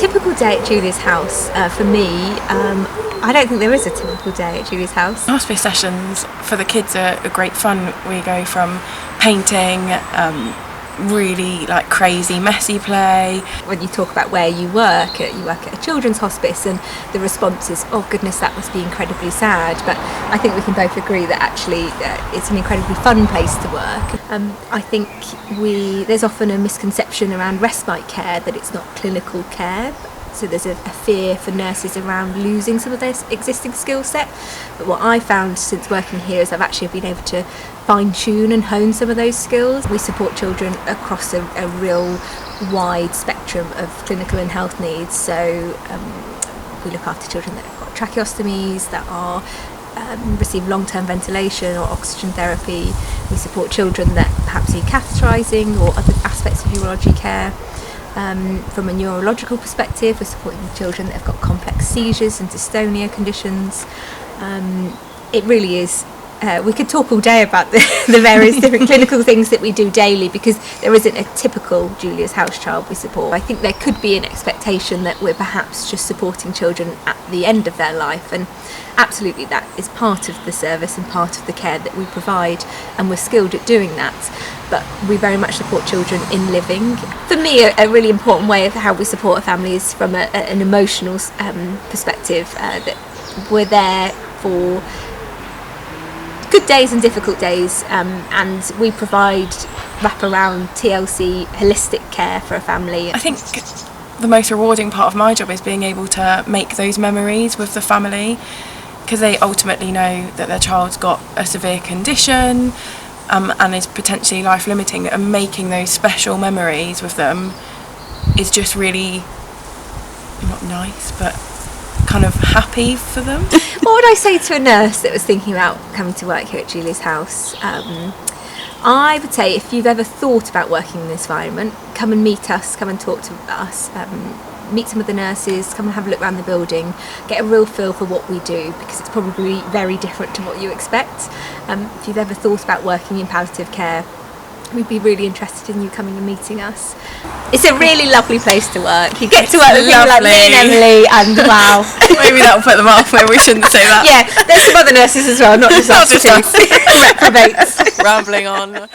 typical day at Julia's house, for me, I don't think there is a typical day at Julia's house. Hospice sessions for the kids are great fun. We go from painting, really like crazy messy play. When you talk about where you work at a children's hospice, and the response is, oh goodness, that must be incredibly sad, but I think we can both agree that actually it's an incredibly fun place to work. I think there's often a misconception around respite care that it's not clinical care. So there's a fear for nurses around losing some of their existing skill set. But what I found since working here is I've actually been able to fine-tune and hone some of those skills. We support children across a real wide spectrum of clinical and health needs. So we look after children that have got tracheostomies, that are receive long-term ventilation or oxygen therapy. We support children that perhaps need catheterising or other aspects of urology care. From a neurological perspective, we're supporting children that have got complex seizures and dystonia conditions. It really is, we could talk all day about the various different clinical things that we do daily, because there isn't a typical Julia's House child we support. I think there could be an expectation that we're perhaps just supporting children at the end of their life, and absolutely that is part of the service and part of the care that we provide, and we're skilled at doing that. But we very much support children in living. For me, a really important way of how we support a family is from an emotional perspective, that we're there for good days and difficult days, and we provide wraparound TLC holistic care for a family. I think the most rewarding part of my job is being able to make those memories with the family, because they ultimately know that their child's got a severe condition and is potentially life-limiting, and making those special memories with them is just really, not nice, but kind of happy for them. What would I say to a nurse that was thinking about coming to work here at Julia's House? I would say, if you've ever thought about working in this environment, come and meet us, come and talk to us, meet some of the nurses, come and have a look around the building, get a real feel for what we do, because it's probably very different to what you expect. If you've ever thought about working in palliative care, we'd be really interested in you coming and meeting us. It's a really lovely place to work. You get to work with people like me and Emily, and wow. Maybe that'll put them off, maybe we shouldn't say that. Yeah, there's some other nurses as well, not just us two. Reprobates. Rambling on.